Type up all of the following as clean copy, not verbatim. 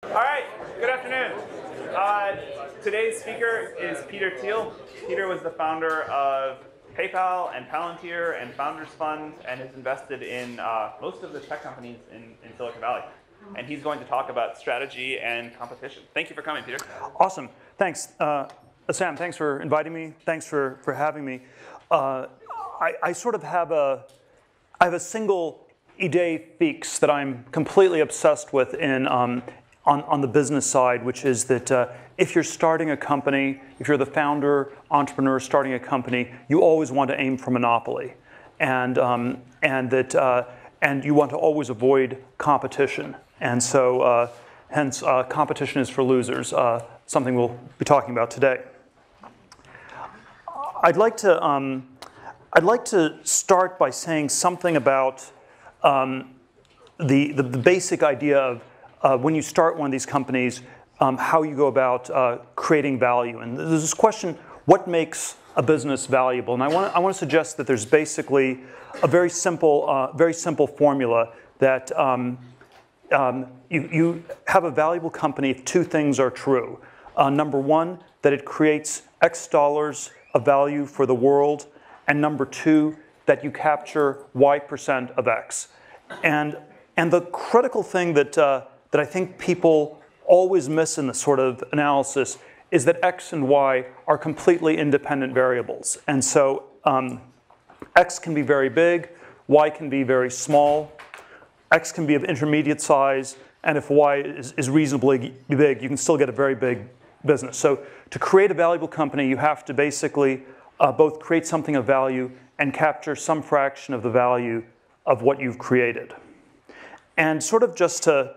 All right, good afternoon. Today's speaker is Peter Thiel. Peter was the founder of PayPal and Palantir and Founders Fund and has invested in most of the tech companies in Silicon Valley. And he's going to talk about strategy and competition. Thank you for coming, Peter. Awesome. Thanks. Sam, thanks for inviting me. Thanks for having me. I sort of have a single idée fixe that I'm completely obsessed with on the business side, which is that if you're starting a company, if you're the founder, entrepreneur starting a company, you always want to aim for monopoly, and you want to always avoid competition. And so, hence, competition is for losers. Something we'll be talking about today. I'd like to start by saying something about the basic idea of when you start one of these companies, how you go about creating value. And there's this question: what makes a business valuable? And I want to suggest that there's basically a very simple formula that you have a valuable company if two things are true. Number one, that it creates X dollars of value for the world, and number two, that you capture Y% of X. And the critical thing that I think people always miss in this sort of analysis is that X and Y are completely independent variables. And so X can be very big, Y can be very small, X can be of intermediate size, and if Y is reasonably big, you can still get a very big business. So to create a valuable company, you have to basically both create something of value and capture some fraction of the value of what you've created. And sort of just to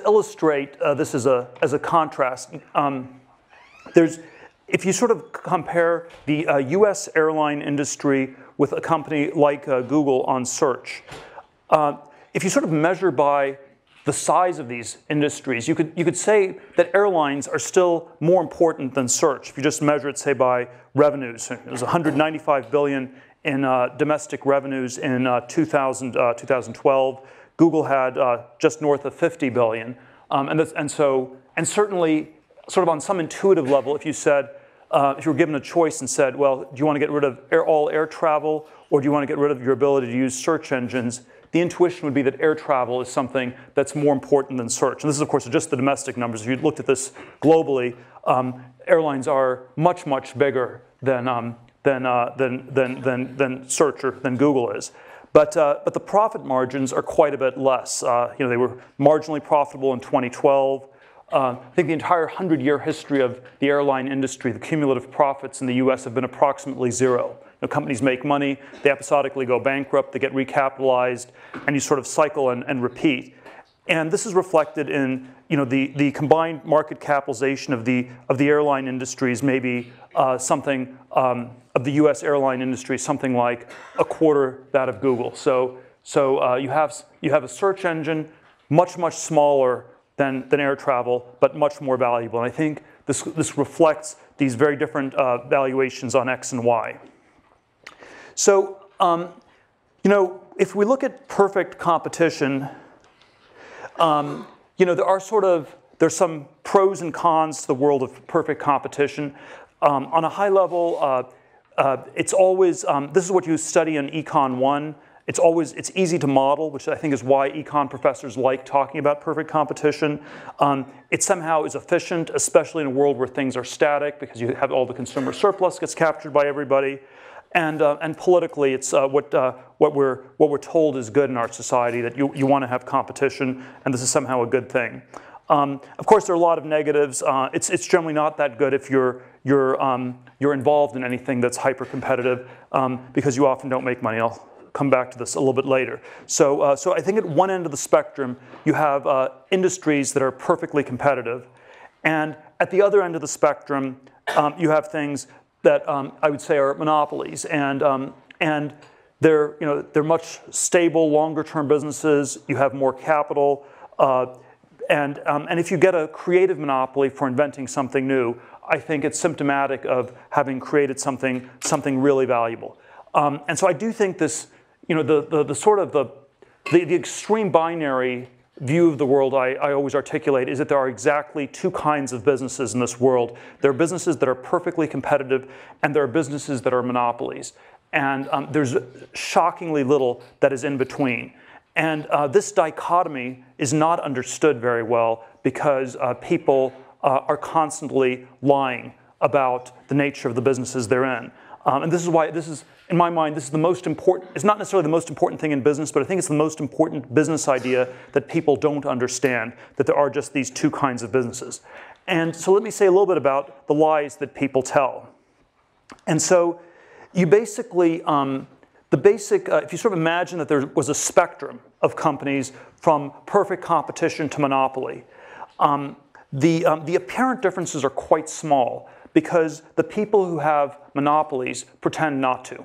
illustrate this as a contrast, if you sort of compare the US airline industry with a company like Google on search, if you sort of measure by the size of these industries, you could say that airlines are still more important than search. If you just measure it, say, by revenues, it was 195 billion in domestic revenues in 2012. Google had just north of 50 billion. And certainly, sort of on some intuitive level, if you were given a choice and said, well, do you want to get rid of all air travel, or do you want to get rid of your ability to use search engines? The intuition would be that air travel is something that's more important than search. And this is, of course, just the domestic numbers. If you looked at this globally, airlines are much, much bigger than search or than Google is. But the profit margins are quite a bit less. They were marginally profitable in 2012. I think the entire 100-year history of the airline industry, the cumulative profits in the US have been approximately zero. Companies make money, they episodically go bankrupt, they get recapitalized, and you sort of cycle and repeat. And this is reflected in the combined market capitalization of the airline industries, maybe something of the US airline industry, something like a quarter that of Google. So you have a search engine much smaller than air travel, but much more valuable. And I think this reflects these very different valuations on X and Y. So if we look at perfect competition, there's some pros and cons to the world of perfect competition. On a high level, it's always, this is what you study in Econ 1. It's easy to model, which I think is why econ professors like talking about perfect competition. It somehow is efficient, especially in a world where things are static, because you have all the consumer surplus gets captured by everybody. And politically, it's what we're told is good in our society, that you want to have competition, and this is somehow a good thing. Of course, there are a lot of negatives. It's generally not that good if you're involved in anything that's hyper competitive, because you often don't make money. I'll come back to this a little bit later. So I think at one end of the spectrum, you have industries that are perfectly competitive, and at the other end of the spectrum, you have things that I would say are monopolies, and they're much stable, longer-term businesses. You have more capital, and if you get a creative monopoly for inventing something new, I think it's symptomatic of having created something really valuable. And so I do think this, the extreme binary view of the world I always articulate is that there are exactly two kinds of businesses in this world. There are businesses that are perfectly competitive, and there are businesses that are monopolies. And there's shockingly little that is in between. And this dichotomy is not understood very well because people are constantly lying about the nature of the businesses they're in. And this is why this is, in my mind, this is the most important, it's not necessarily the most important thing in business, but I think it's the most important business idea that people don't understand, that there are just these two kinds of businesses. And so let me say a little bit about the lies that people tell. And so you basically, if you sort of imagine that there was a spectrum of companies from perfect competition to monopoly, the apparent differences are quite small because the people who have monopolies pretend not to.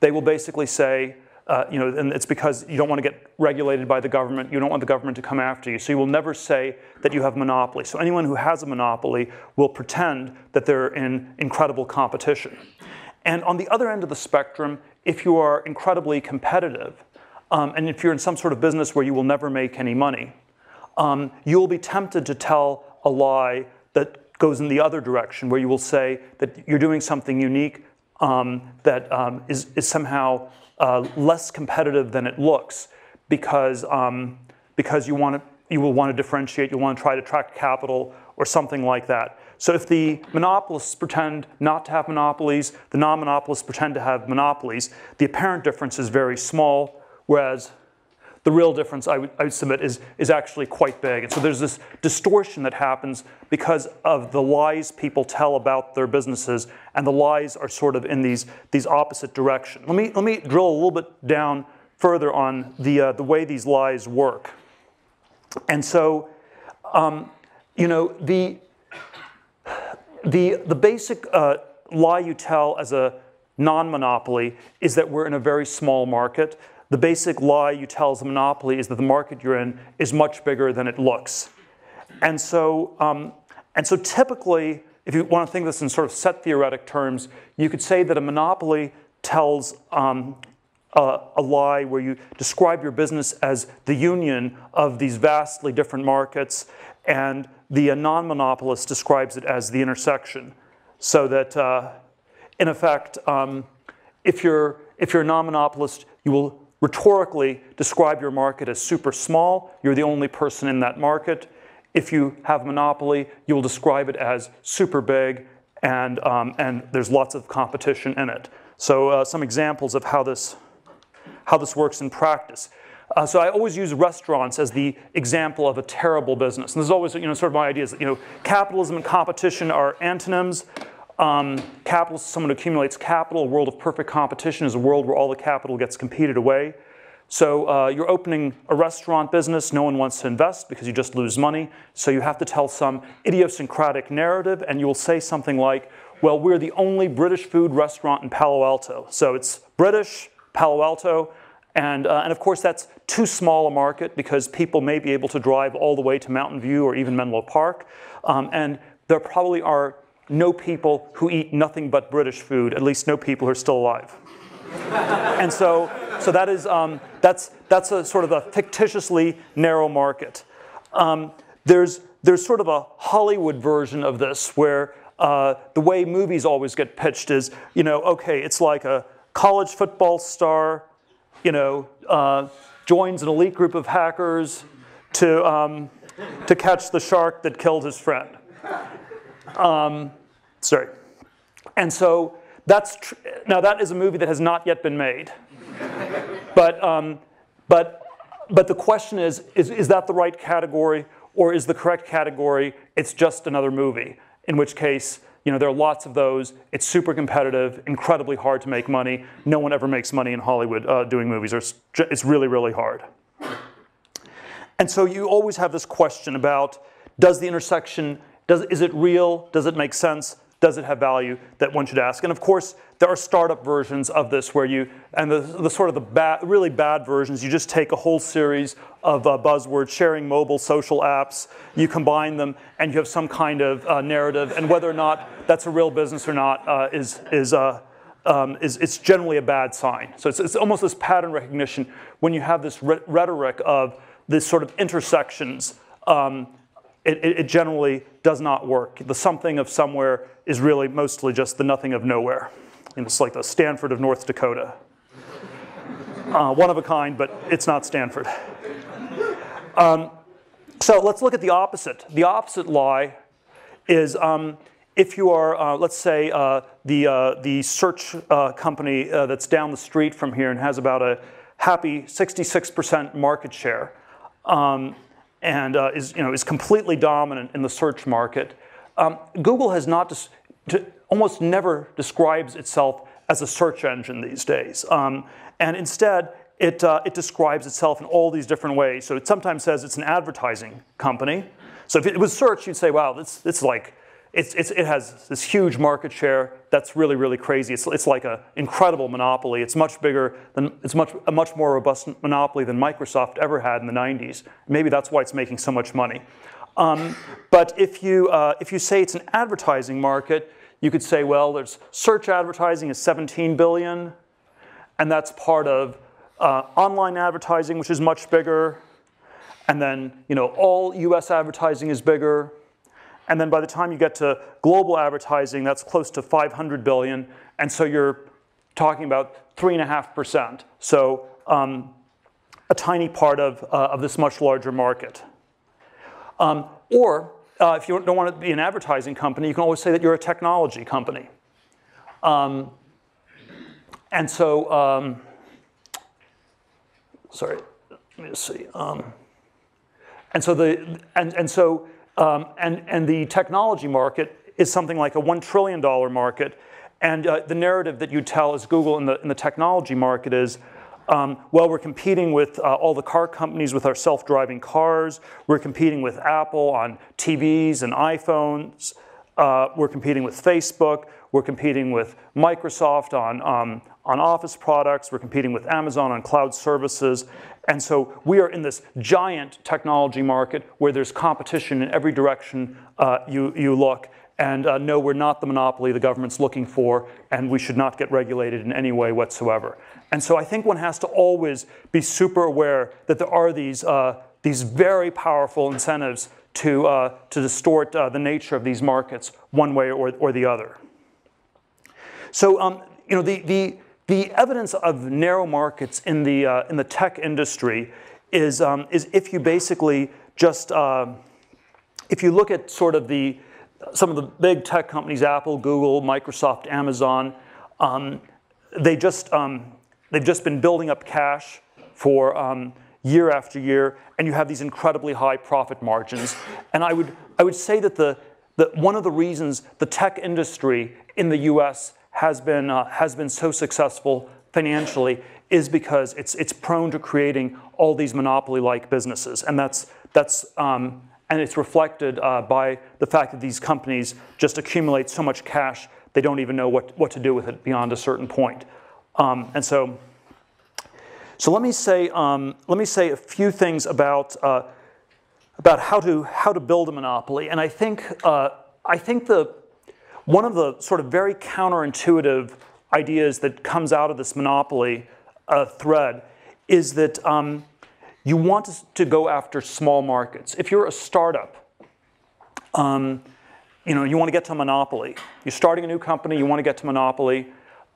They will basically say, and it's because you don't want to get regulated by the government, you don't want the government to come after you, so you will never say that you have monopoly. So anyone who has a monopoly will pretend that they're in incredible competition. And on the other end of the spectrum, if you are incredibly competitive, and if you're in some sort of business where you will never make any money, you will be tempted to tell a lie that goes in the other direction, where you will say that you're doing something unique that is somehow less competitive than it looks, because you will want to differentiate, you want to try to attract capital or something like that. So if the monopolists pretend not to have monopolies, the non-monopolists pretend to have monopolies, the apparent difference is very small, whereas the real difference, I would submit, is actually quite big. And so there's this distortion that happens because of the lies people tell about their businesses, and the lies are sort of in these opposite directions. Let me drill a little bit down further on the way these lies work. And so, the basic lie you tell as a non-monopoly is that we're in a very small market. The basic lie you tell as a monopoly is that the market you're in is much bigger than it looks. And so typically, if you want to think of this in sort of set theoretic terms, you could say that a monopoly tells a lie where you describe your business as the union of these vastly different markets, and the non-monopolist describes it as the intersection. So that, in effect, if you're a non-monopolist, you will rhetorically describe your market as super small. You're the only person in that market. If you have a monopoly, you will describe it as super big, and there's lots of competition in it. So some examples of how this works in practice. So I always use restaurants as the example of a terrible business. And this is always, sort of my idea is that, capitalism and competition are antonyms. Capital is someone who accumulates capital. A world of perfect competition is a world where all the capital gets competed away. So you're opening a restaurant business. No one wants to invest because you just lose money. So you have to tell some idiosyncratic narrative, and you will say something like, well, we're the only British food restaurant in Palo Alto. So it's British, Palo Alto, and of course that's too small a market because people may be able to drive all the way to Mountain View or even Menlo Park. And there probably are no people who eat nothing but British food, at least no people who are still alive. And so that is, that's a sort of a fictitiously narrow market. There's sort of a Hollywood version of this where the way movies always get pitched is, okay, it's like a college football star, joins an elite group of hackers to catch the shark that killed his friend. Sorry. And so now that is a movie that has not yet been made. But the question is that the right category, or is the correct category, it's just another movie? In which case, there are lots of those. It's super competitive, incredibly hard to make money. No one ever makes money in Hollywood doing movies. It's really, really hard. And so you always have this question about, does the intersection, is it real? Does it make sense? Does it have value that one should ask? And of course, there are startup versions of this where the sort of the really bad versions, you just take a whole series of buzzwords, sharing mobile, social apps, you combine them, and you have some kind of narrative. And whether or not that's a real business or not it's generally a bad sign. So it's almost this pattern recognition when you have this rhetoric of this sort of intersections, it generally does not work. The something of somewhere is really mostly just the nothing of nowhere. And it's like the Stanford of North Dakota. One of a kind, but it's not Stanford. So let's look at the opposite. The opposite lie is if you are, let's say, the search company that's down the street from here and has about a happy 66% market share, and is completely dominant in the search market. Google has not almost never describes itself as a search engine these days, and instead it describes itself in all these different ways. So it sometimes says it's an advertising company. So if it was search, you'd say, wow, it has this huge market share. That's really, really crazy. It's like an incredible monopoly. It's much bigger than, a much more robust monopoly than Microsoft ever had in the 90s. Maybe that's why it's making so much money. But if you say it's an advertising market, you could say, well, there's search advertising is 17 billion, and that's part of online advertising, which is much bigger. And then, all US advertising is bigger. And then by the time you get to global advertising, that's close to 500 billion. And so you're talking about 3.5%. So a tiny part of this much larger market. Or if you don't want to be an advertising company, you can always say that you're a technology company. And so, sorry, let me just see. And the technology market is something like a $1 trillion market. And the narrative that you tell as Google in the technology market is, well, we're competing with all the car companies with our self-driving cars. We're competing with Apple on TVs and iPhones. We're competing with Facebook. We're competing with Microsoft on Office products. We're competing with Amazon on cloud services. And so we are in this giant technology market where there's competition in every direction you look. And no, we're not the monopoly the government's looking for, and we should not get regulated in any way whatsoever. And so I think one has to always be super aware that there are these very powerful incentives to distort the nature of these markets one way or the other. So the evidence of narrow markets in the tech industry is if you basically just if you look at sort of some of the big tech companies, Apple, Google, Microsoft, Amazon, they've just been building up cash for year after year, and you have these incredibly high profit margins. And I would say that one of the reasons the tech industry in the U.S. has been so successful financially is because it's prone to creating all these monopoly-like businesses, and and it's reflected by the fact that these companies just accumulate so much cash they don't even know what to do with it beyond a certain point. And so let me say a few things about how to build a monopoly. And I think one of the sort of very counterintuitive ideas that comes out of this monopoly thread is that you want to go after small markets. If you're a startup, you want to get to monopoly. You're starting a new company, you want to get to monopoly.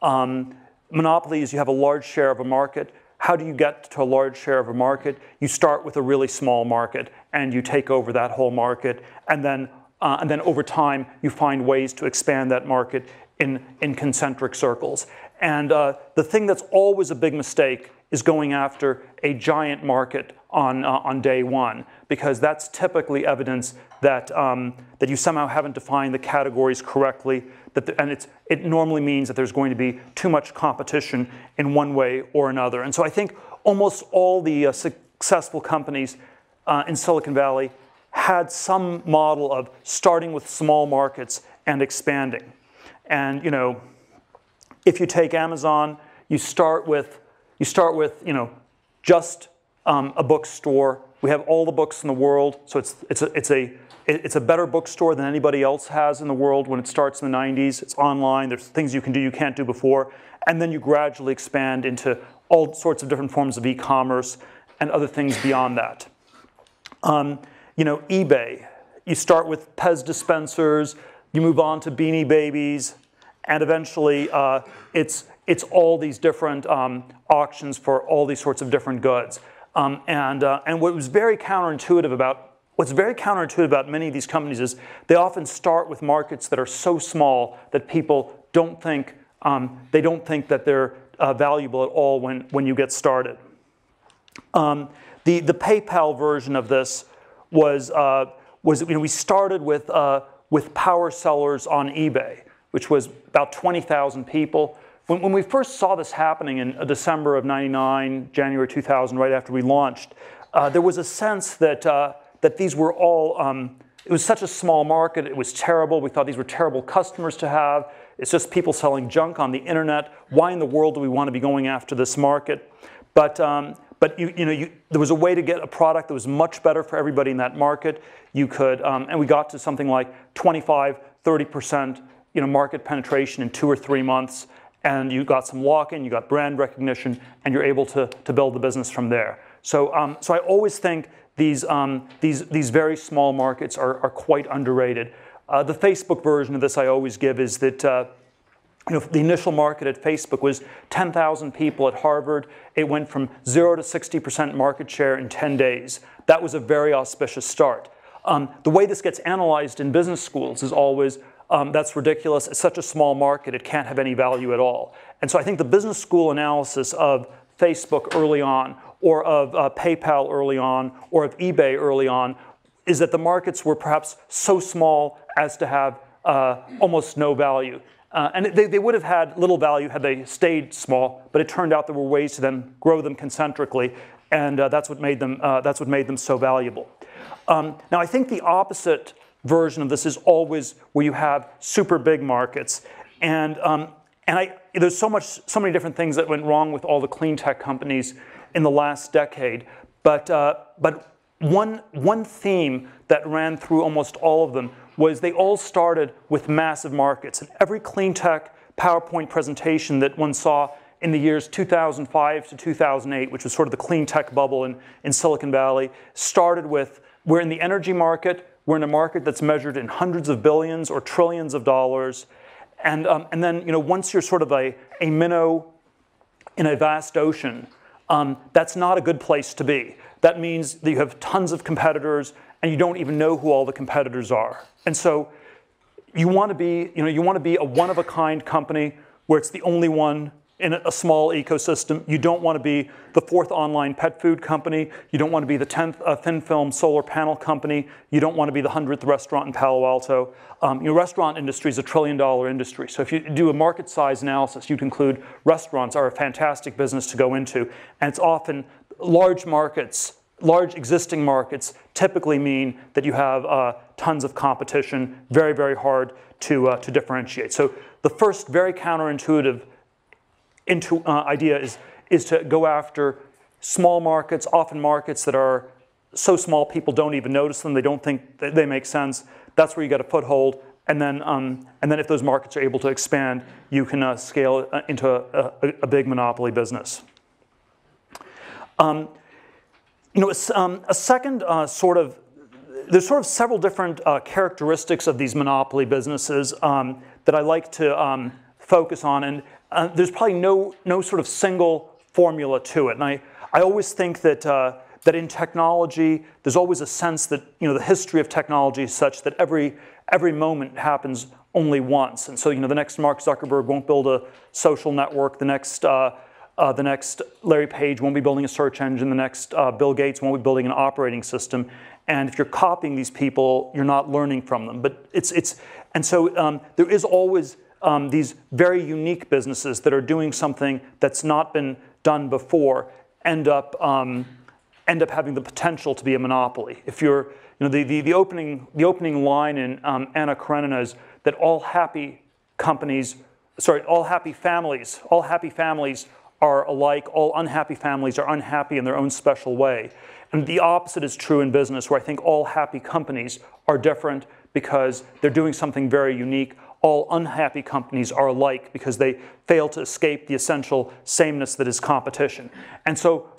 Monopoly is you have a large share of a market. How do you get to a large share of a market? You start with a really small market, and you take over that whole market, and then over time, you find ways to expand that market in concentric circles. And the thing that's always a big mistake is going after a giant market on day one, because that's typically evidence that you somehow haven't defined the categories correctly, and it normally means that there's going to be too much competition in one way or another. And so I think almost all the successful companies in Silicon Valley had some model of starting with small markets and expanding. And if you take Amazon, you start with just a bookstore. We have all the books in the world, so it's a better bookstore than anybody else has in the world when it starts in the 90s. It's online. There's things you can do you can't do before, and then you gradually expand into all sorts of different forms of e-commerce and other things beyond that. eBay. You start with Pez dispensers, you move on to Beanie Babies, and eventually it's all these different auctions for all these sorts of different goods. And what's very counterintuitive about many of these companies is they often start with markets that are so small that people don't think that they're valuable at all when you get started. The PayPal version of this was we started with power sellers on eBay, which was about 20,000 people. When we first saw this happening in December of '99, January 2000, right after we launched, there was a sense that these were all, it was such a small market, it was terrible, we thought these were terrible customers to have, it's just people selling junk on the internet, why in the world do we want to be going after this market? But there was a way to get a product that was much better for everybody in that market. You could, and we got to something like 25, 30% market penetration in 2 or 3 months, and you got some lock-in, you got brand recognition, and you're able to build the business from there. So I always think these very small markets are quite underrated. The Facebook version of this I always give is that the initial market at Facebook was 10,000 people at Harvard. It went from 0 to 60% market share in 10 days. That was a very auspicious start. The way this gets analyzed in business schools is always, that's ridiculous. It's such a small market, it can't have any value at all. And so I think the business school analysis of Facebook early on, or of PayPal early on, or of eBay early on, is that the markets were perhaps so small as to have almost no value. And they would have had little value had they stayed small, but it turned out there were ways to then grow them concentrically, and that's what made them so valuable. Now I think the opposite version of this is always where you have super big markets, and there's so many different things that went wrong with all the clean tech companies in the last decade, but one theme that ran through almost all of them was they all started with massive markets. And every clean tech PowerPoint presentation that one saw in the years 2005 to 2008, which was sort of the clean tech bubble in Silicon Valley, started with, we're in the energy market, we're in a market that's measured in hundreds of billions or trillions of dollars. And then once you're sort of a minnow in a vast ocean, that's not a good place to be. That means that you have tons of competitors and you don't even know who all the competitors are. And so you want to be a one-of-a-kind company where it's the only one in a small ecosystem. You don't want to be the 4th online pet food company. You don't want to be the 10th thin film solar panel company. You don't want to be the 100th restaurant in Palo Alto. Restaurant industry is a $1 trillion industry. So if you do a market size analysis, you conclude restaurants are a fantastic business to go into. And it's often large markets, large existing markets typically mean that you have tons of competition, very, very hard to differentiate. So the first very counterintuitive idea is to go after small markets, often markets that are so small people don't even notice them, they don't think that they make sense. That's where you get a foothold, and then if those markets are able to expand, you can scale into a big monopoly business. A second there's sort of several different characteristics of these monopoly businesses that I like to focus on, and there's probably no sort of single formula to it. And I always think that that in technology, there's always a sense that the history of technology is such that every moment happens only once. And so the next Mark Zuckerberg won't build a social network. The next Larry Page won't be building a search engine. The next Bill Gates won't be building an operating system. And if you're copying these people, you're not learning from them. But there is always these very unique businesses that are doing something that's not been done before end up having the potential to be a monopoly. If you're, the opening line in Anna Karenina is that all happy families are alike. All unhappy families are unhappy in their own special way. And the opposite is true in business, where I think all happy companies are different because they're doing something very unique. All unhappy companies are alike because they fail to escape the essential sameness that is competition. And so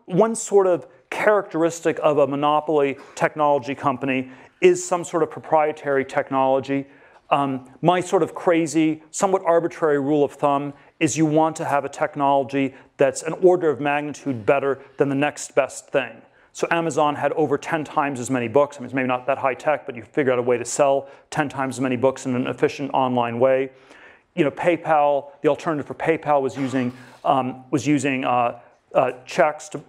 one sort of characteristic of a monopoly technology company is some sort of proprietary technology. My sort of crazy, somewhat arbitrary rule of thumb is you want to have a technology that's an order of magnitude better than the next best thing. So Amazon had over 10 times as many books. I mean, it's maybe not that high tech, but you figure out a way to sell 10 times as many books in an efficient online way. You know, PayPal, the alternative for PayPal was using checks to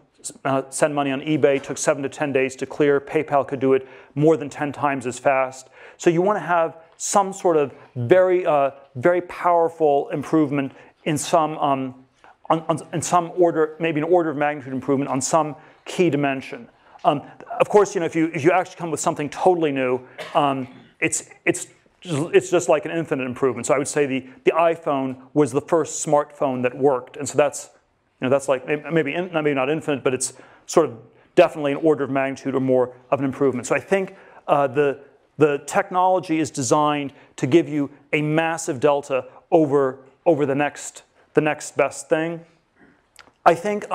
send money on eBay. It took 7 to 10 days to clear. PayPal could do it more than 10 times as fast. So you want to have some sort of very powerful improvement in some in some order, maybe an order of magnitude improvement on some key dimension. Of course, you know, if you actually come with something totally new, it's just like an infinite improvement. So I would say the iPhone was the first smartphone that worked, and so that's, you know, that's like maybe not infinite, but it's sort of definitely an order of magnitude or more of an improvement. So I think the technology is designed to give you a massive delta over the next best thing. I think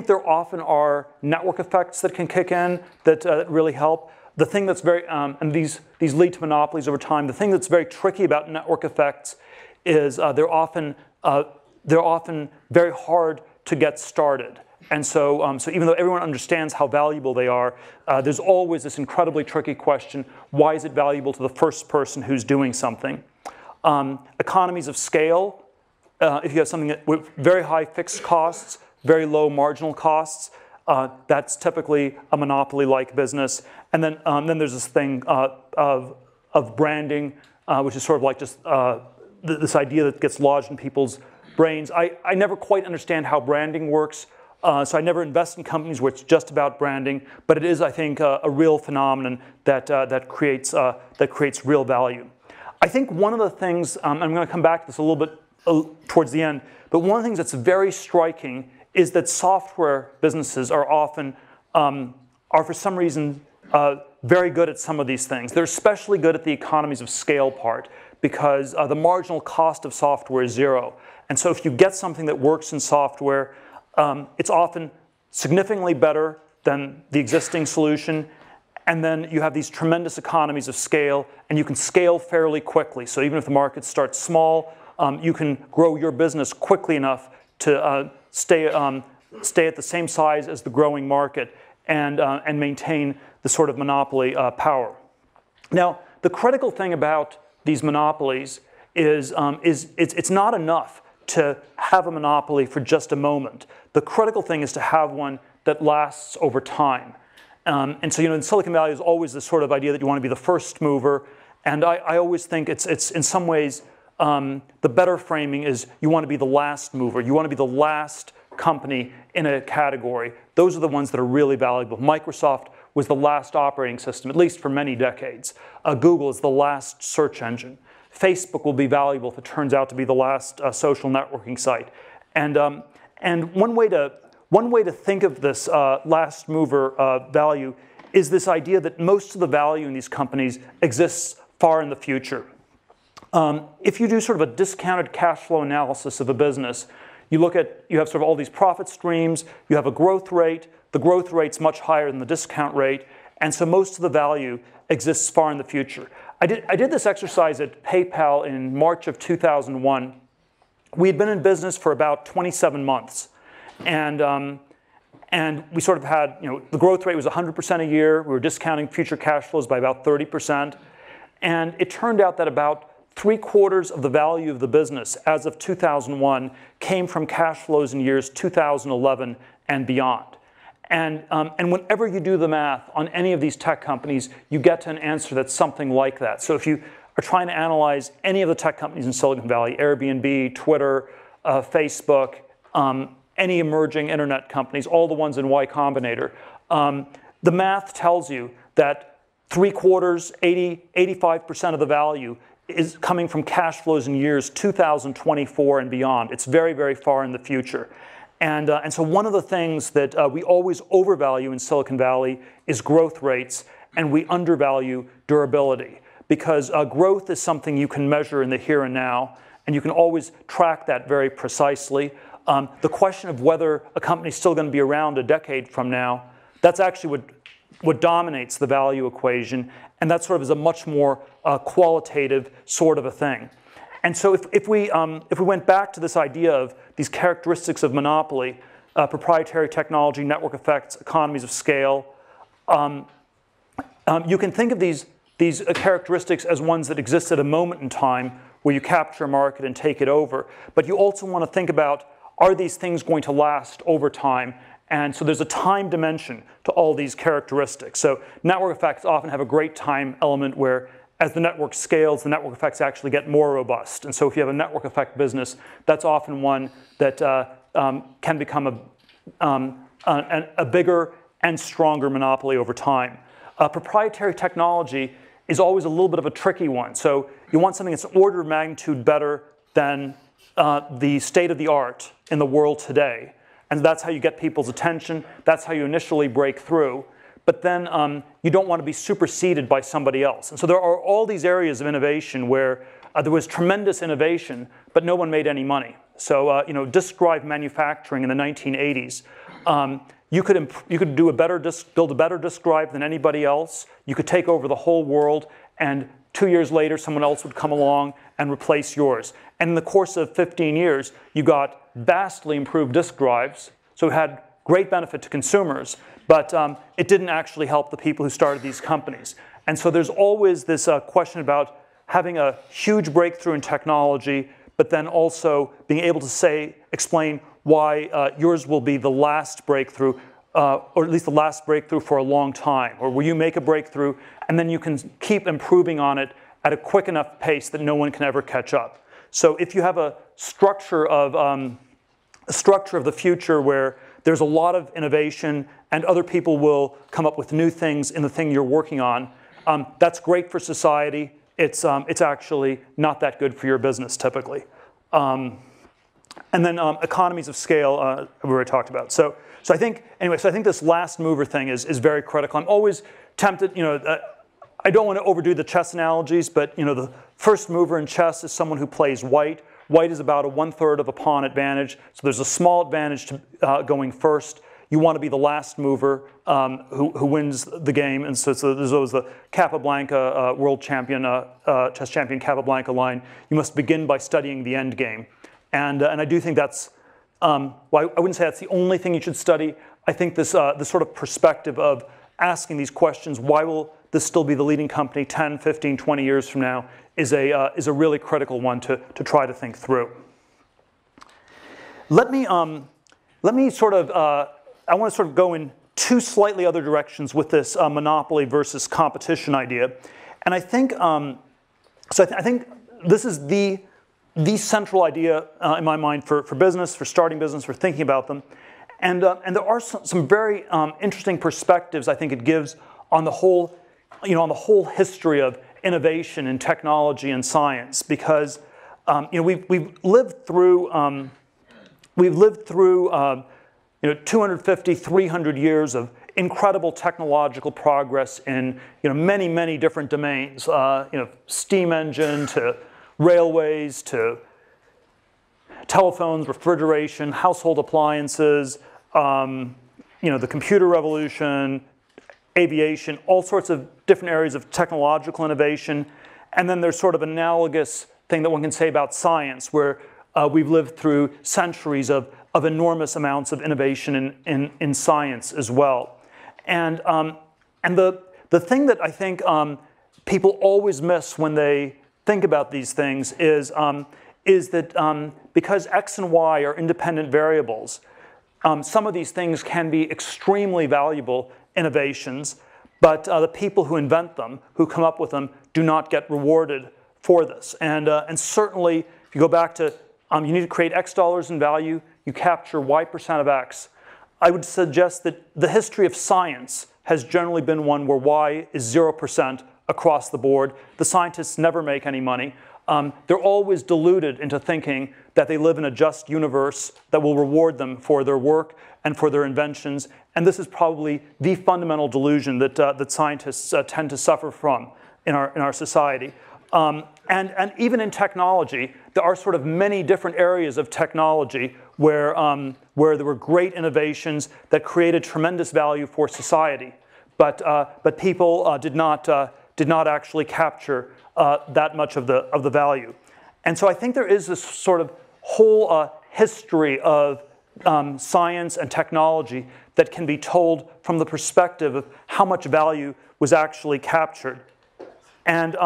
there often are network effects that can kick in that really help. The thing that's very, and these lead to monopolies over time, the thing that's very tricky about network effects is they're often very hard to get started. And so, so even though everyone understands how valuable they are, there's always this incredibly tricky question: why is it valuable to the first person who's doing something? Economies of scale. If you have something with very high fixed costs, very low marginal costs, that's typically a monopoly-like business. And then there's this thing of branding, which is sort of like just this idea that gets lodged in people's brains. I never quite understand how branding works, so I never invest in companies where it's just about branding. But it is, I think, a real phenomenon that creates real value. I think one of the things, I'm going to come back to this a little bit towards the end, but one of the things that's very striking is that software businesses are often, are for some reason, very good at some of these things. They're especially good at the economies of scale part, because the marginal cost of software is zero. And so if you get something that works in software, it's often significantly better than the existing solution. And then you have these tremendous economies of scale, and you can scale fairly quickly. So even if the market starts small, you can grow your business quickly enough to stay at the same size as the growing market and maintain the sort of monopoly power. Now, the critical thing about these monopolies is it's not enough to have a monopoly for just a moment. The critical thing is to have one that lasts over time. And so, you know, in Silicon Valley, there's always this sort of idea that you want to be the first mover. And I always think it's in some ways, the better framing is you want to be the last mover. You want to be the last company in a category. Those are the ones that are really valuable. Microsoft was the last operating system, at least for many decades. Google is the last search engine. Facebook will be valuable if it turns out to be the last social networking site. And one way to think of this last mover value is this idea that most of the value in these companies exists far in the future. If you do sort of a discounted cash flow analysis of a business, you have sort of all these profit streams, you have a growth rate, the growth rate's much higher than the discount rate, and so most of the value exists far in the future. I did this exercise at PayPal in March of 2001. We had been in business for about 27 months, and we sort of had, you know, the growth rate was 100% a year. We were discounting future cash flows by about 30%, and it turned out that about 3/4 of the value of the business as of 2001 came from cash flows in years 2011 and beyond. And whenever you do the math on any of these tech companies, you get to an answer that's something like that. So if you are trying to analyze any of the tech companies in Silicon Valley, Airbnb, Twitter, Facebook, any emerging internet companies, all the ones in Y Combinator, the math tells you that 3/4, 85% of the value is coming from cash flows in years 2024 and beyond. It's very, very far in the future. And so one of the things that we always overvalue in Silicon Valley is growth rates, and we undervalue durability. Because growth is something you can measure in the here and now, and you can always track that very precisely. The question of whether a company is still going to be around a decade from now, that's actually what dominates the value equation, and that sort of is a much more qualitative sort of a thing. And so if we went back to this idea of these characteristics of monopoly, proprietary technology, network effects, economies of scale, you can think of these characteristics as ones that exist at a moment in time where you capture a market and take it over. But you also want to think about, are these things going to last over time? And so there's a time dimension to all these characteristics. So network effects often have a great time element where as the network scales, the network effects actually get more robust. And so if you have a network effect business, that's often one that can become a bigger and stronger monopoly over time. Proprietary technology is always a little bit of a tricky one. So you want something that's an order of magnitude better than the state of the art in the world today. And that's how you get people's attention. That's how you initially break through. But then you don't want to be superseded by somebody else. And so there are all these areas of innovation where there was tremendous innovation, but no one made any money. So disk drive manufacturing in the 1980s, you could build a better disk drive than anybody else. You could take over the whole world, and 2 years later, someone else would come along and replace yours. And in the course of 15 years, you got vastly improved disk drives, so it had great benefit to consumers, but it didn't actually help the people who started these companies. And so there's always this question about having a huge breakthrough in technology, but then also being able to explain why yours will be the last breakthrough, or at least the last breakthrough for a long time, or where you make a breakthrough and then you can keep improving on it at a quick enough pace that no one can ever catch up. So if you have a structure of the future where there's a lot of innovation and other people will come up with new things in the thing you're working on, that's great for society. It's actually not that good for your business typically. And then economies of scale, we already talked about. So I think this last mover thing is very critical. I'm always tempted, I don't want to overdo the chess analogies, but the first mover in chess is someone who plays white. White is about a 1/3 of a pawn advantage, so there's a small advantage to going first. You want to be the last mover who wins the game, and so there's always the Capablanca world champion, chess champion Capablanca line. You must begin by studying the end game, and I do think that's, well, I wouldn't say that's the only thing you should study. I think this sort of perspective of asking these questions, why will this still be the leading company 10, 15, 20 years from now, is a really critical one to try to think through. Let me sort of, I want to sort of go in two slightly other directions with this monopoly versus competition idea. And I think, I think this is the central idea in my mind for business, for starting business, for thinking about them. And there are some very interesting perspectives I think it gives on the whole, on the whole history of innovation in technology and science, because we've lived through 250, 300 years of incredible technological progress in many different domains, steam engine to railways to telephones, refrigeration, household appliances, the computer revolution, aviation, all sorts of different areas of technological innovation. And then there's sort of analogous thing that one can say about science, where we've lived through centuries of enormous amounts of innovation in science as well. And the thing that I think people always miss when they think about these things is that because X and Y are independent variables, some of these things can be extremely valuable innovations, but the people who invent them, who come up with them, do not get rewarded for this. And certainly, if you go back to you need to create X dollars in value, you capture Y% of X. I would suggest that the history of science has generally been one where Y is 0% across the board. The scientists never make any money. They're always deluded into thinking that they live in a just universe that will reward them for their work and for their inventions. And this is probably the fundamental delusion that scientists tend to suffer from in our society. And even in technology, there are sort of many different areas of technology where there were great innovations that created tremendous value for society, but people did not actually capture that much of the value. And so I think there is this sort of whole history of science and technology that can be told from the perspective of how much value was actually captured. And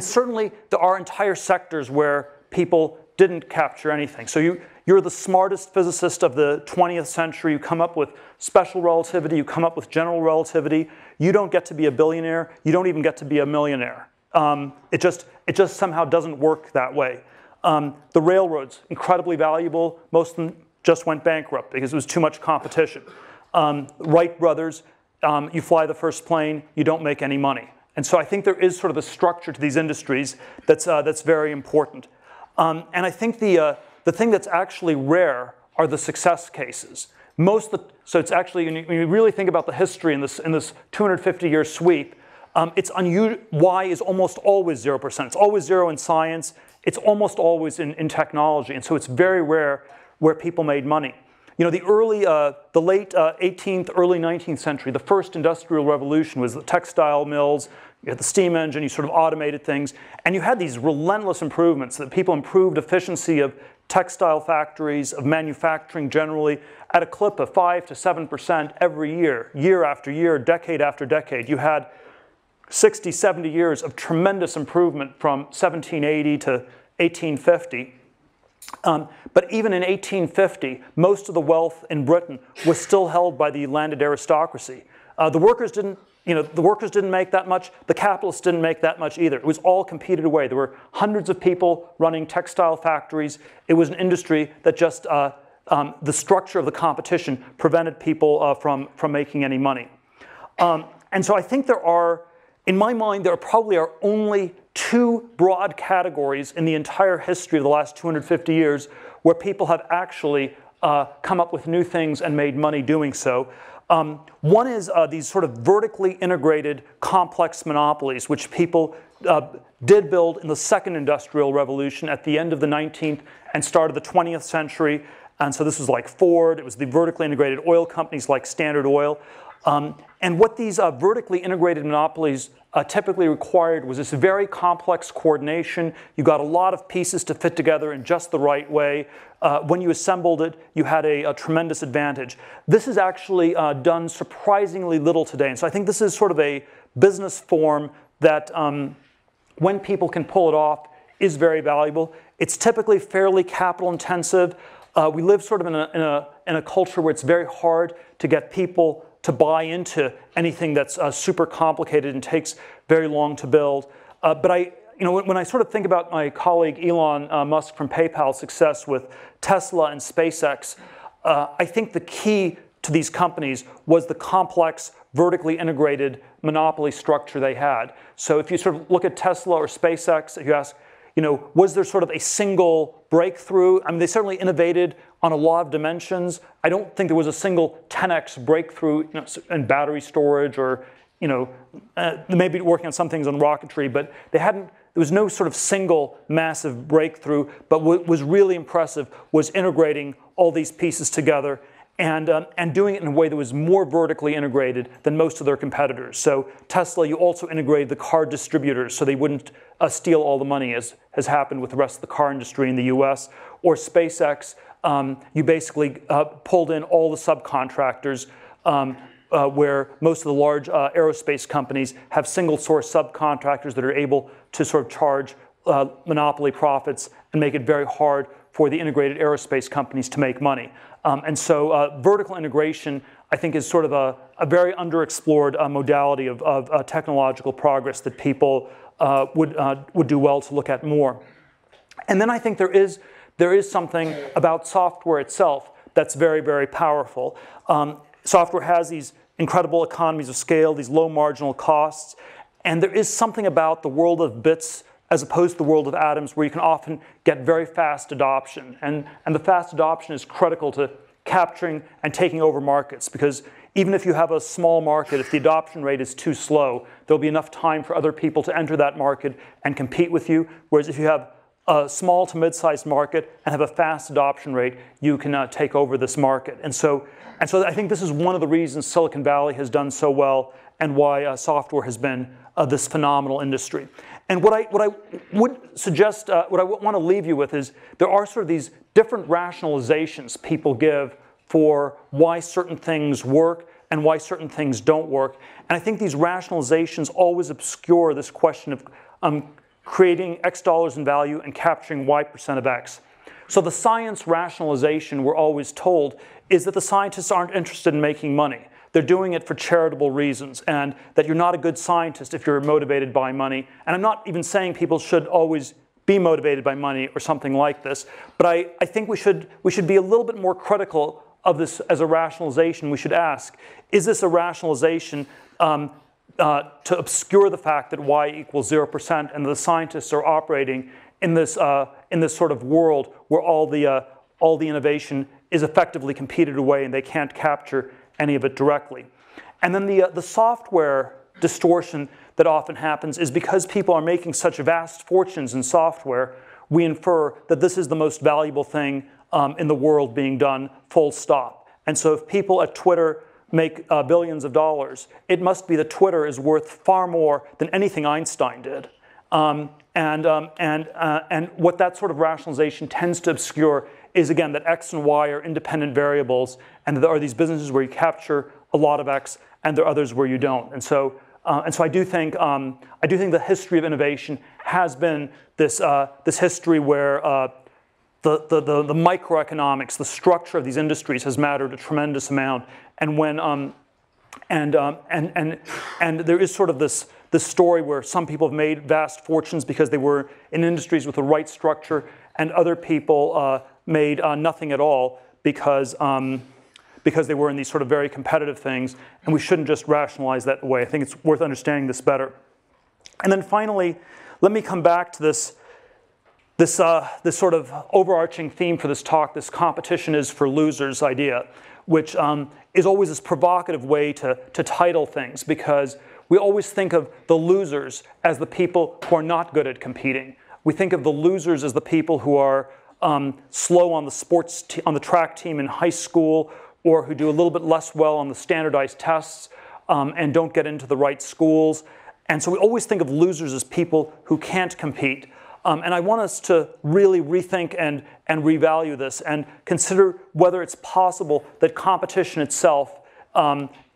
certainly there are entire sectors where people didn't capture anything. So you're the smartest physicist of the 20th century. You come up with special relativity. You come up with general relativity. You don't get to be a billionaire. You don't even get to be a millionaire. It just somehow doesn't work that way. The railroads, incredibly valuable. Most of them just went bankrupt because it was too much competition. Wright brothers, you fly the first plane, you don't make any money. And so I think there is sort of a structure to these industries that's very important. And I think the thing that's actually rare are the success cases. So it's actually, when you really think about the history in this 250-year sweep, it's unusual. Y is almost always 0%. It's always 0 in science. It's almost always in technology. And so it's very rare where people made money. You know, the late 18th, early 19th century, the first industrial revolution was the textile mills. You had the steam engine, you sort of automated things. And you had these relentless improvements that people improved efficiency of textile factories, of manufacturing generally, at a clip of 5 to 7% every year, year after year, decade after decade. You had 60, 70 years of tremendous improvement from 1780 to 1850. But even in 1850, most of the wealth in Britain was still held by the landed aristocracy. The workers didn't make that much. The capitalists didn't make that much either. It was all competed away. There were hundreds of people running textile factories. It was an industry that just the structure of the competition prevented people from making any money. And so I think in my mind, there probably are only two broad categories in the entire history of the last 250 years where people have actually come up with new things and made money doing so. One is these sort of vertically integrated complex monopolies, which people did build in the second industrial revolution at the end of the 19th and start of the 20th century. And so this was like Ford. It was the vertically integrated oil companies like Standard Oil. And what these vertically integrated monopolies typically required was this very complex coordination. You got a lot of pieces to fit together in just the right way. When you assembled it, you had a tremendous advantage. This is actually done surprisingly little today. And so I think this is sort of a business form that, when people can pull it off, is very valuable. It's typically fairly capital intensive. We live sort of in a culture where it's very hard to get people to buy into anything that's super complicated and takes very long to build. But when I sort of think about my colleague Elon Musk from PayPal's success with Tesla and SpaceX, I think the key to these companies was the complex, vertically integrated monopoly structure they had. So if you sort of look at Tesla or SpaceX, if you ask, was there sort of a single breakthrough? I mean, they certainly innovated on a lot of dimensions. I don't think there was a single 10x breakthrough in battery storage or, maybe working on some things on rocketry, but there was no sort of single massive breakthrough. But what was really impressive was integrating all these pieces together and doing it in a way that was more vertically integrated than most of their competitors. So Tesla, you also integrated the car distributors so they wouldn't steal all the money, as has happened with the rest of the car industry in the US. Or SpaceX, you basically pulled in all the subcontractors, where most of the large aerospace companies have single source subcontractors that are able to sort of charge monopoly profits and make it very hard for the integrated aerospace companies to make money. And so vertical integration, I think, is sort of a very underexplored modality of technological progress that people would do well to look at more. And then I think there is something about software itself that's very, very powerful. Software has these incredible economies of scale, these low marginal costs, and there is something about the world of bits as opposed to the world of atoms where you can often get very fast adoption. And the fast adoption is critical to capturing and taking over markets, because even if you have a small market, if the adoption rate is too slow, there'll be enough time for other people to enter that market and compete with you. Whereas if you have a small to mid-sized market and have a fast adoption rate, you can take over this market. And so I think this is one of the reasons Silicon Valley has done so well and why software has been this phenomenal industry. And what I would suggest, what I want to leave you with is there are sort of these different rationalizations people give for why certain things work and why certain things don't work. And I think these rationalizations always obscure this question of creating X dollars in value and capturing Y% of X. So the science rationalization we're always told is that the scientists aren't interested in making money. They're doing it for charitable reasons, and that you're not a good scientist if you're motivated by money. And I'm not even saying people should always be motivated by money or something like this, but I think we should be a little bit more critical of this as a rationalization. We should ask, is this a rationalization to obscure the fact that Y equals 0% and the scientists are operating in this sort of world where all the innovation is effectively competed away and they can't capture any of it directly. And then the software distortion that often happens is because people are making such vast fortunes in software, we infer that this is the most valuable thing in the world being done, full stop. And so if people at Twitter make billions of dollars, it must be that Twitter is worth far more than anything Einstein did. And what that sort of rationalization tends to obscure is, again, that X and Y are independent variables, and there are these businesses where you capture a lot of X, and there are others where you don't. And so I do think the history of innovation has been this history where the microeconomics, the structure of these industries has mattered a tremendous amount. And when and there is sort of this story where some people have made vast fortunes because they were in industries with the right structure, and other people made nothing at all because they were in these sort of very competitive things. And we shouldn't just rationalize that away. I think it's worth understanding this better. And then finally, let me come back to this sort of overarching theme for this talk, this competition is for losers idea, which is always this provocative way to title things, because we always think of the losers as the people who are not good at competing. We think of the losers as the people who are slow on the track team in high school, or who do a little bit less well on the standardized tests and don't get into the right schools. And so we always think of losers as people who can't compete. And I want us to really rethink and revalue this and consider whether it's possible that competition itself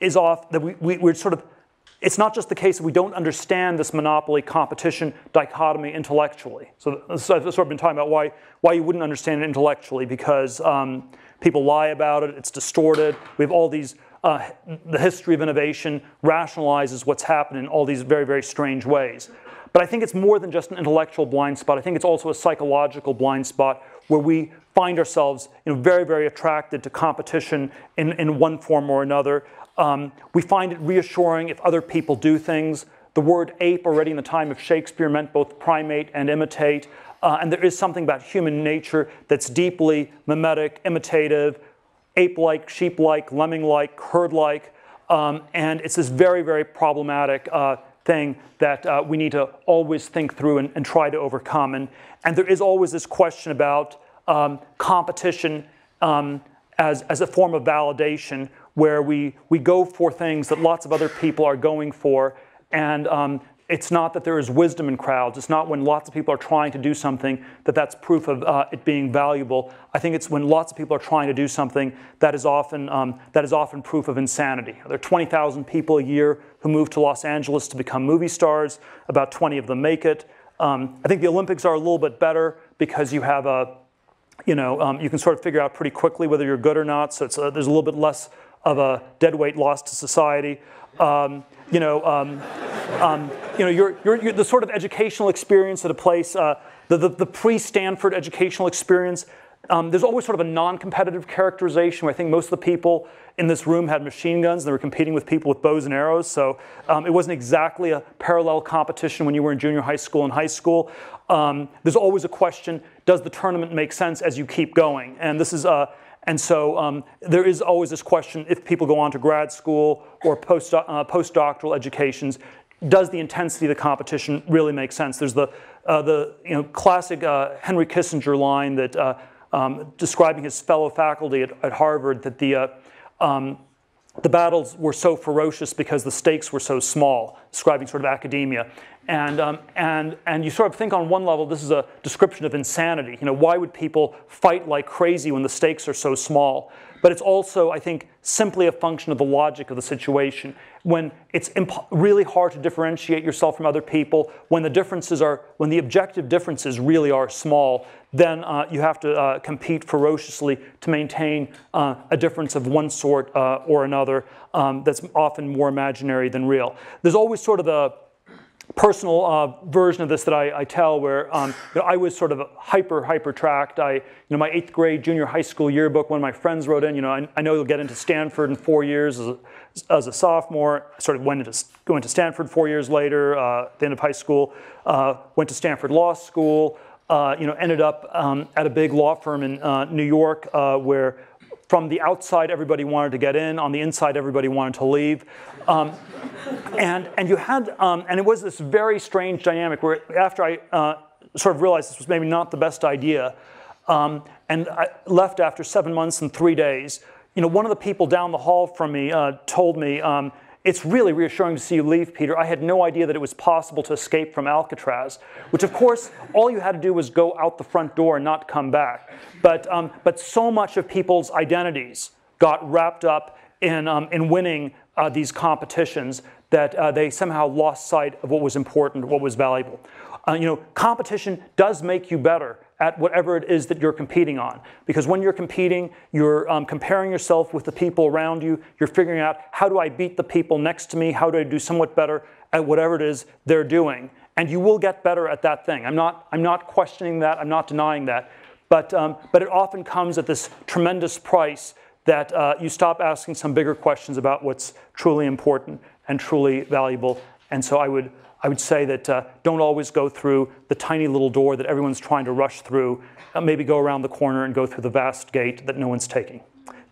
is off, that we're sort of, it's not just the case that we don't understand this monopoly competition dichotomy intellectually. So I've sort of been talking about why you wouldn't understand it intellectually, because people lie about it, it's distorted. We have all these, the history of innovation rationalizes what's happened in all these very, very strange ways. But I think it's more than just an intellectual blind spot. I think it's also a psychological blind spot where we find ourselves very, very attracted to competition in one form or another. We find it reassuring if other people do things. The word ape already in the time of Shakespeare meant both primate and imitate. And there is something about human nature that's deeply mimetic, imitative, ape-like, sheep-like, lemming-like, herd-like. And it's this very, very problematic thing that we need to always think through and try to overcome. And there is always this question about competition as a form of validation, where we go for things that lots of other people are going for. And it's not that there is wisdom in crowds. It's not when lots of people are trying to do something that's proof of it being valuable. I think it's when lots of people are trying to do something that is often proof of insanity. There are 20,000 people a year who move to Los Angeles to become movie stars. About 20 of them make it. I think the Olympics are a little bit better because you have you can sort of figure out pretty quickly whether you're good or not. So there's a little bit less of a dead weight loss to society. The sort of educational experience at a place, the pre-Stanford educational experience, there's always sort of a non-competitive characterization where I think most of the people in this room had machine guns and they were competing with people with bows and arrows. So it wasn't exactly a parallel competition when you were in junior high school and high school. There's always a question, does the tournament make sense as you keep going? And this is And so there is always this question, if people go on to grad school or postdoctoral educations, does the intensity of the competition really make sense? There's the classic Henry Kissinger line that describing his fellow faculty at Harvard that the battles were so ferocious because the stakes were so small, describing sort of academia. And you sort of think on one level, this is a description of insanity. Why would people fight like crazy when the stakes are so small? But it's also, I think, simply a function of the logic of the situation. When it's really hard to differentiate yourself from other people, when the objective differences really are small, then you have to compete ferociously to maintain a difference of one sort or another that's often more imaginary than real. There's always sort of the personal version of this that I tell, where I was sort of hyper tracked. My 8th grade junior high school yearbook, one of my friends wrote in, I know you'll get into Stanford in 4 years as a sophomore. I sort of went to Stanford 4 years later, at the end of high school. Went to Stanford Law School. Ended up at a big law firm in New York, where from the outside everybody wanted to get in, on the inside everybody wanted to leave. And you had, and it was this very strange dynamic where after I sort of realized this was maybe not the best idea, and I left after 7 months and 3 days, one of the people down the hall from me told me, it's really reassuring to see you leave, Peter. I had no idea that it was possible to escape from Alcatraz, which of course, all you had to do was go out the front door and not come back. But so much of people's identities got wrapped up in winning these competitions that they somehow lost sight of what was important, what was valuable. Competition does make you better at whatever it is that you're competing on. Because when you're competing, you're comparing yourself with the people around you. You're figuring out, how do I beat the people next to me? How do I do somewhat better at whatever it is they're doing? And you will get better at that thing. I'm not questioning that. I'm not denying that. But it often comes at this tremendous price that you stop asking some bigger questions about what's truly important and truly valuable. And so I would say that don't always go through the tiny little door that everyone's trying to rush through. Maybe go around the corner and go through the vast gate that no one's taking.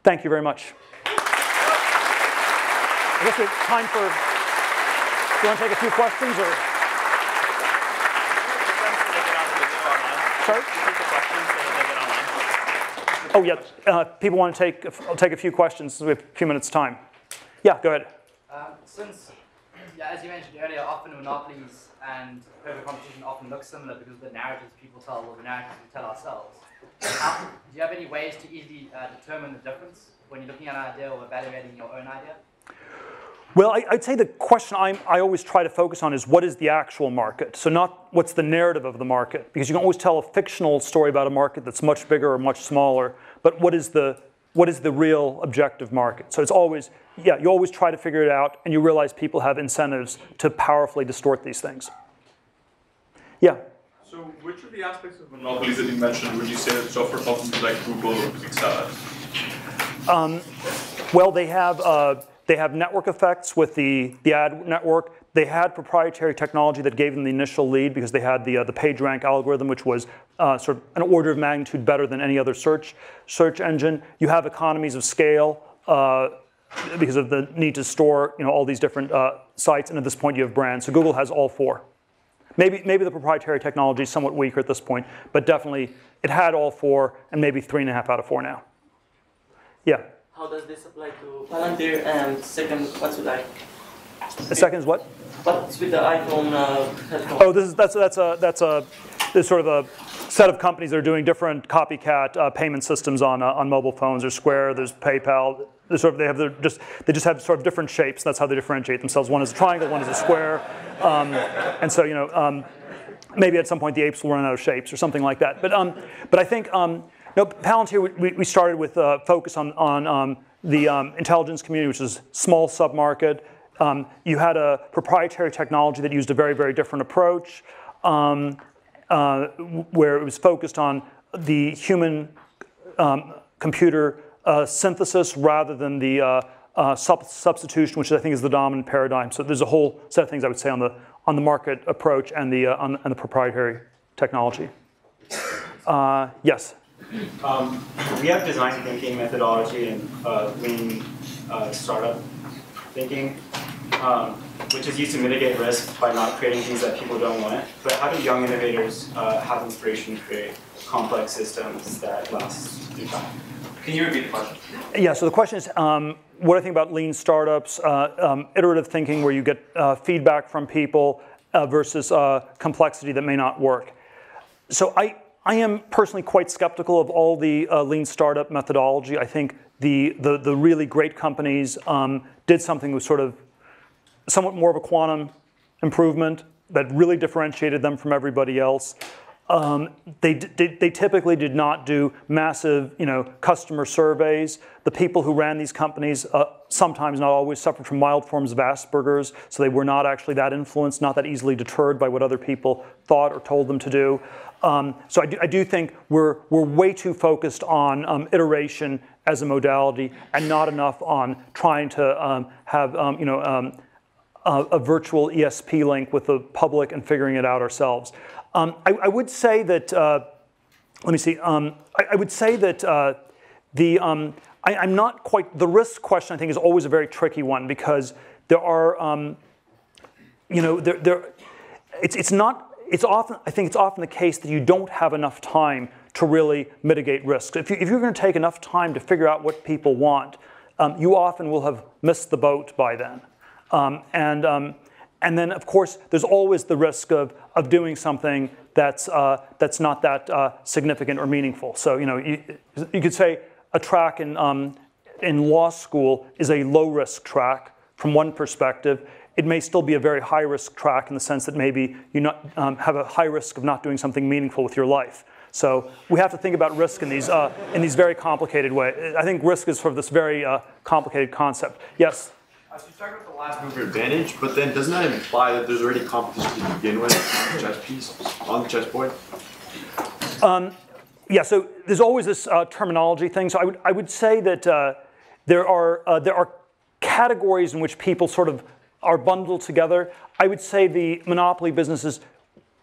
Thank you very much. I guess we have time for, do you want to take a few questions? Or? Sorry? Oh, yeah. People want to take a few questions. We have a few minutes' time. Yeah, go ahead. Since, as you mentioned earlier, often monopolies and perfect competition often look similar because of the narratives people tell or the narratives we tell ourselves. Do you have any ways to easily determine the difference when you're looking at an idea or evaluating your own idea? Well, I'd say the question I always try to focus on is, what is the actual market? So not what's the narrative of the market, because you can always tell a fictional story about a market that's much bigger or much smaller, but what is the real objective market? So it's always, yeah, you always try to figure it out, and you realize people have incentives to powerfully distort these things. Yeah? So which of the aspects of monopolies that you mentioned would you say that software companies like Google excel at? Well, they have network effects with the ad network. They had proprietary technology that gave them the initial lead because they had the PageRank algorithm, which was sort of an order of magnitude better than any other search engine. You have economies of scale because of the need to store all these different sites, and at this point you have brands. So Google has all four. Maybe the proprietary technology is somewhat weaker at this point, but definitely it had all four, and maybe 3.5 out of 4 now. Yeah. How does this apply to Palantir? And second, what's with like? The second is what? What's with the iPhone headphone? Oh, there's sort of a set of companies that are doing different copycat payment systems on mobile phones. There's Square, there's PayPal. They just have sort of different shapes. That's how they differentiate themselves. One is a triangle, one is a square, and so maybe at some point the apes will run out of shapes or something like that. But I think. No, Palantir, we started with a focus on the intelligence community, which is small submarket. You had a proprietary technology that used a very, very different approach, where it was focused on the human computer synthesis rather than the substitution, which I think is the dominant paradigm. So there's a whole set of things I would say on the market approach and the proprietary technology. Yes. We have design thinking methodology and lean startup thinking. which is used to mitigate risk by not creating things that people don't want. But how do young innovators have inspiration to create complex systems that last through time? Can you repeat the question? Yeah, so the question is, what I think about lean startups, iterative thinking where you get feedback from people versus complexity that may not work. So I am personally quite skeptical of all the lean startup methodology. I think the really great companies did something that was sort of somewhat more of a quantum improvement that really differentiated them from everybody else. They typically did not do massive, customer surveys. The people who ran these companies, sometimes not always, suffered from mild forms of Asperger's, so they were not actually that influenced, not that easily deterred by what other people thought or told them to do. So I do think we're way too focused on iteration as a modality and not enough on trying to have a virtual ESP link with the public and figuring it out ourselves. I would say that, let me see, I would say that I'm not quite, the risk question I think is always a very tricky one because there are, I think it's often the case that you don't have enough time to really mitigate risk. If you're going to take enough time to figure out what people want, you often will have missed the boat by then. And then, of course, there's always the risk of doing something that's not that significant or meaningful. So, you could say a track in law school is a low-risk track from one perspective. It may still be a very high-risk track in the sense that maybe you have a high risk of not doing something meaningful with your life. So we have to think about risk in these very complicated ways. I think risk is sort of this very complicated concept. Yes? So you talk about the last mover advantage, but then doesn't that imply that there's already competition to begin with on the chess piece, on the chessboard? Yeah, so there's always this terminology thing. So I would say that there are categories in which people sort of are bundled together. I would say the monopoly businesses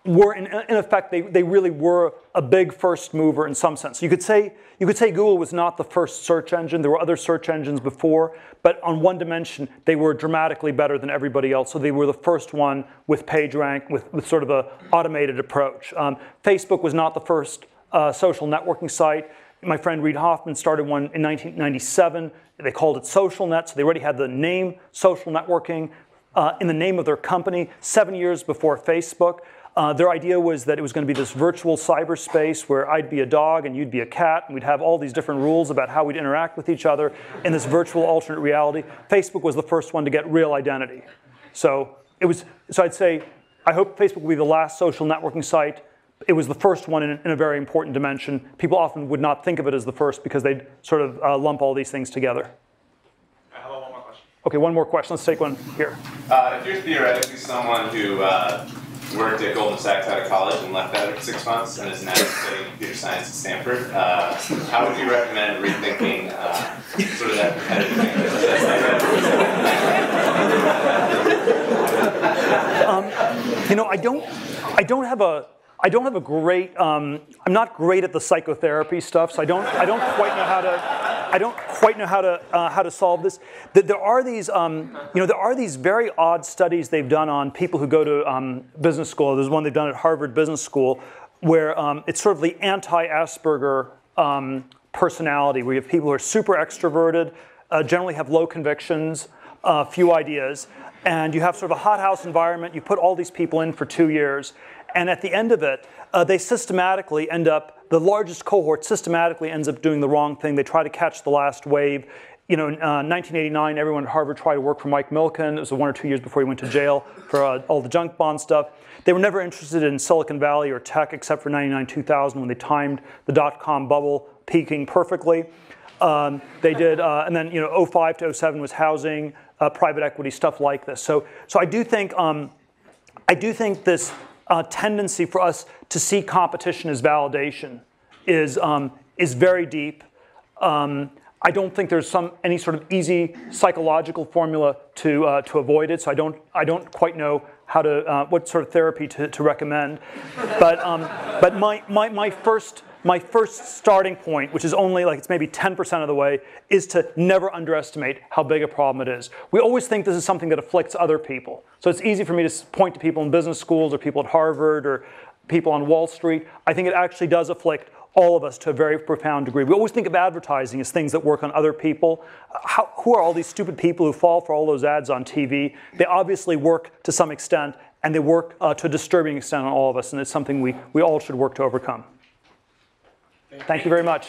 were, in effect, they really were a big first mover in some sense. You could say Google was not the first search engine. There were other search engines before, but on one dimension, they were dramatically better than everybody else. So they were the first one with PageRank, with sort of an automated approach. Facebook was not the first social networking site. My friend Reid Hoffman started one in 1997. They called it SocialNet, so they already had the name social networking in the name of their company 7 years before Facebook. Their idea was that it was going to be this virtual cyberspace where I'd be a dog and you'd be a cat, and we'd have all these different rules about how we'd interact with each other in this virtual alternate reality. Facebook was the first one to get real identity. So I'd say, I hope Facebook will be the last social networking site. It was the first one in a very important dimension. People often would not think of it as the first because they'd sort of lump all these things together. How about one more question? Okay, one more question. Let's take one here. If you're theoretically someone who worked at Goldman Sachs out of college and left out for 6 months and is now studying computer science at Stanford, how would you recommend rethinking sort of that competitive thing? I don't have a great. I'm not great at the psychotherapy stuff, so I don't quite know how to solve this. There are these there are these very odd studies they've done on people who go to business school. There's one they've done at Harvard Business School where it's sort of the anti-Asperger personality, where you have people who are super extroverted, generally have low convictions, few ideas, and you have sort of a hothouse environment. You put all these people in for 2 years. And at the end of it, they systematically end up, the largest cohort systematically ends up doing the wrong thing. They try to catch the last wave. In 1989, everyone at Harvard tried to work for Mike Milken. It was 1 or 2 years before he went to jail for all the junk bond stuff. They were never interested in Silicon Valley or tech except for 99, 2000 when they timed the dot-com bubble peaking perfectly. They did, and then 05 to 07 was housing, private equity, stuff like this. So I do think this tendency for us to see competition as validation is very deep. I don't think there's any sort of easy psychological formula to avoid it. So I don't quite know what sort of therapy to recommend. But my my first starting point, which is only like it's maybe 10% of the way, is to never underestimate how big a problem it is. We always think this is something that afflicts other people. So it's easy for me to point to people in business schools or people at Harvard or people on Wall Street. I think it actually does afflict all of us to a very profound degree. We always think of advertising as things that work on other people. Who are all these stupid people who fall for all those ads on TV? They obviously work to some extent, and they work to a disturbing extent on all of us, and it's something we all should work to overcome. Thank you very much.